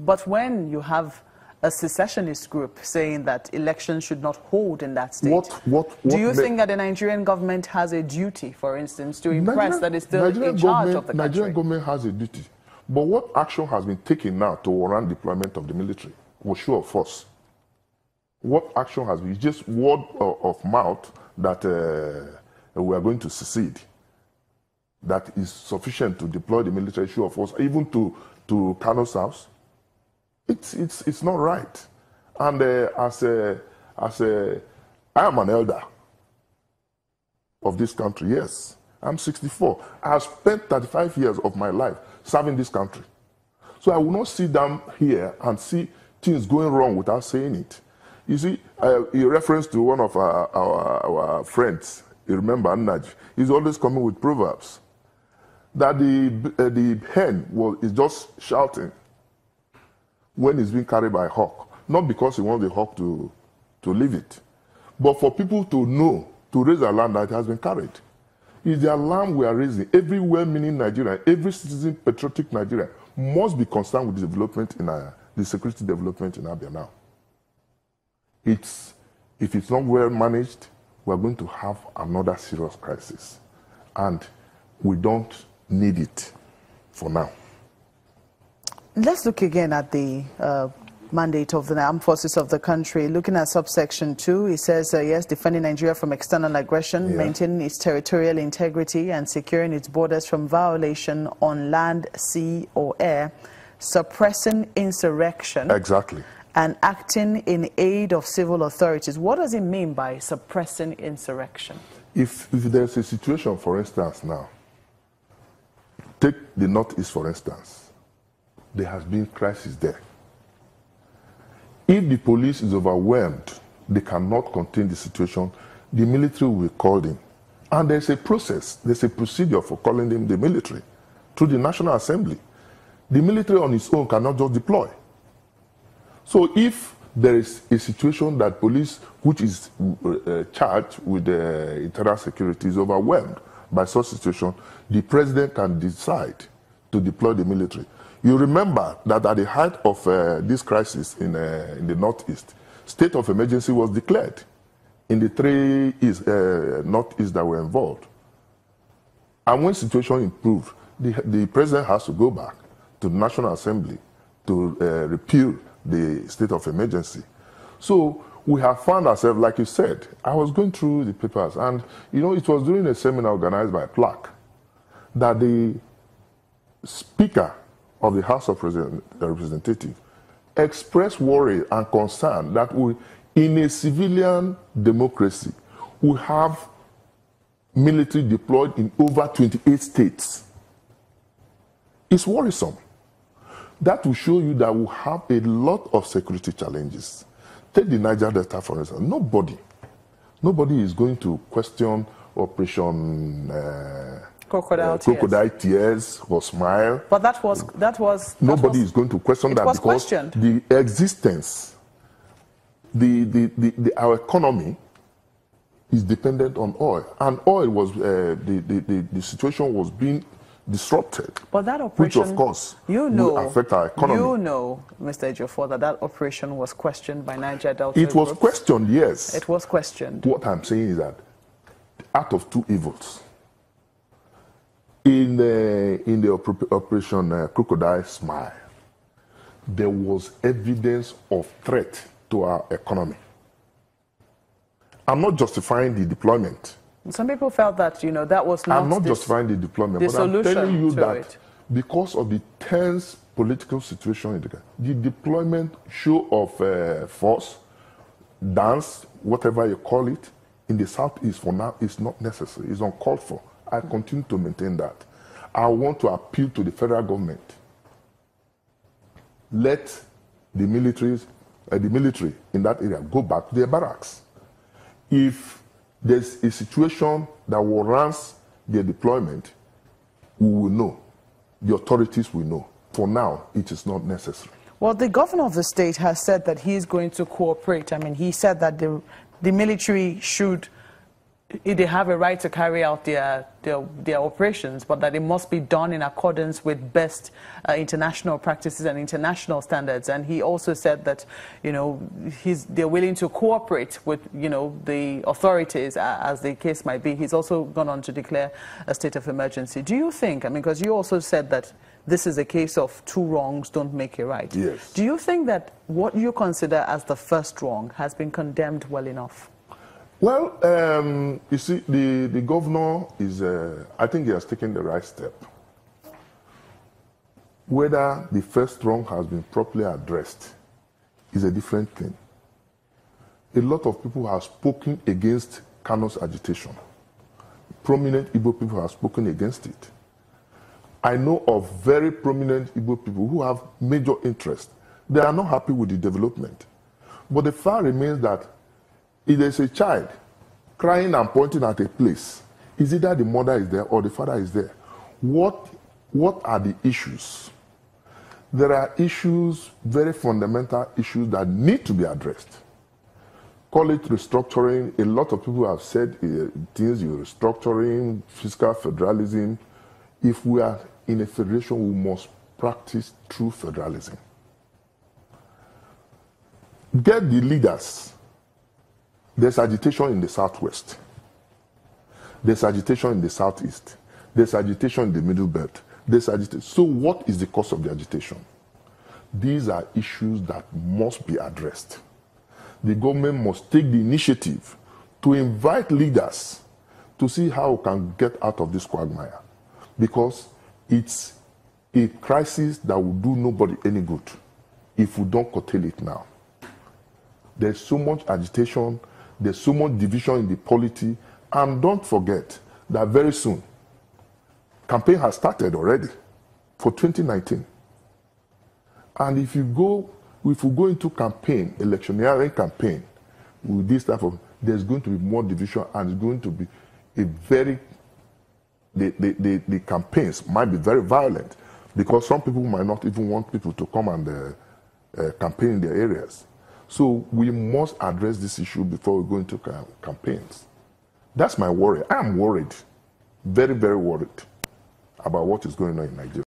But when you have a secessionist group saying that elections should not hold in that state, do you think that the Nigerian government has a duty, for instance, to impress that is still in charge of the country? Nigerian government has a duty. But what action has been taken now to warrant deployment of the military was show of force. What action has been? Just word of mouth that we are going to secede. That is sufficient to deploy the military show of force, even to Kano's house. It's not right. And I am an elder of this country. Yes, I'm 64. I have spent 35 years of my life serving this country. So I will not sit down here and see things going wrong without saying it. You see, in reference to one of our friends, you remember Naj, he's always coming with proverbs. That the hen is just shouting when it's being carried by a hawk. Not because he wants the hawk to leave it, but for people to know, to raise alarm that it has been carried. It's the alarm we are raising. Every well-meaning Nigerian, every citizen, patriotic Nigerian must be concerned with the development in the security development in Abia now. If it's not well managed, we're going to have another serious crisis. And we don't need it for now. Let's look again at the mandate of the armed forces of the country. Looking at subsection 2, it says, yes, defending Nigeria from external aggression, maintaining its territorial integrity and securing its borders from violation on land, sea or air, suppressing insurrection. Exactly. And acting in aid of civil authorities. What does it mean by suppressing insurrection? If there's a situation, for instance, now, take the Northeast, for instance. There has been crisis there. If the police is overwhelmed, they cannot contain the situation, the military will be called in. And there's a process, there's a procedure for calling in the military through the National Assembly. The military on its own cannot just deploy. So if there is a situation that police, which is charged with internal security, is overwhelmed by such situation, the president can decide to deploy the military. You remember that at the height of this crisis in the Northeast, state of emergency was declared in the three Northeast that were involved. And when situation improved, the president has to go back to the National Assembly to repeal the state of emergency. So we have found ourselves, like you said, I was going through the papers, and you know, it was during a seminar organized by PLAC that the Speaker of the House of Representatives expressed worry and concern that we, in a civilian democracy, we have military deployed in over 28 states. It's worrisome. That will show you that we have a lot of security challenges. Take the Niger Delta, for instance. Nobody is going to question Operation Crocodile Tears or Smile. But that was nobody is going to question that, because questioned. The existence, our economy is dependent on oil, and oil was the situation was being disrupted. But that operation, which of course will affect our economy. You know, Mr. Ejiofor, that operation was questioned by Niger Delta. It was questioned, yes. It was questioned. What I'm saying is that out of two evils, in the Operation Crocodile Smile, there was evidence of threat to our economy. I'm not justifying the deployment. Some people felt that, you know, that was not. I'm not justifying the deployment, but I'm telling you that because of the tense political situation in the country, the deployment, show of force, dance, whatever you call it, in the Southeast for now is not necessary. It's uncalled for. I continue to maintain that. I want to appeal to the federal government. Let the military in that area go back to their barracks. If there's a situation that warrants their deployment, we will know. The authorities will know. For now, it is not necessary. Well, the governor of the state has said that he is going to cooperate. I mean, he said that the military should they have a right to carry out their operations, but that it must be done in accordance with best international practices and international standards. And he also said that, you know, they're willing to cooperate with, you know, the authorities as the case might be. He's also gone on to declare a state of emergency. Do you think, I mean, because you also said that this is a case of two wrongs don't make a right. Yes. Do you think that what you consider as the first wrong has been condemned well enough? Well, you see, the governor is, I think he has taken the right step. Whether the first wrong has been properly addressed is a different thing. A lot of people have spoken against Kano's agitation. Prominent Igbo people have spoken against it. I know of very prominent Igbo people who have major interest. They are not happy with the development. But the fact remains that if there's a child crying and pointing at a place, is either the mother is there or the father is there. What are the issues? There are issues, very fundamental issues that need to be addressed. Call it restructuring. A lot of people have said things, restructuring, fiscal federalism. If we are in a federation, we must practice true federalism. Get the leaders. There's agitation in the southwest. There's agitation in the southeast. There's agitation in the middle belt. There's agitation. So what is the cause of the agitation? These are issues that must be addressed. The government must take the initiative to invite leaders to see how we can get out of this quagmire. Because it's a crisis that will do nobody any good if we don't curtail it now. There's so much agitation. There's so much division in the polity. And don't forget that very soon, campaign has started already for 2019. And if we go into campaign, electioneering campaign, with this type of, there's going to be more division and it's going to be a very, the campaigns might be very violent because some people might not even want people to come and campaign in their areas. So we must address this issue before we go into campaigns. That's my worry. I'm worried, very, very worried about what is going on in Nigeria.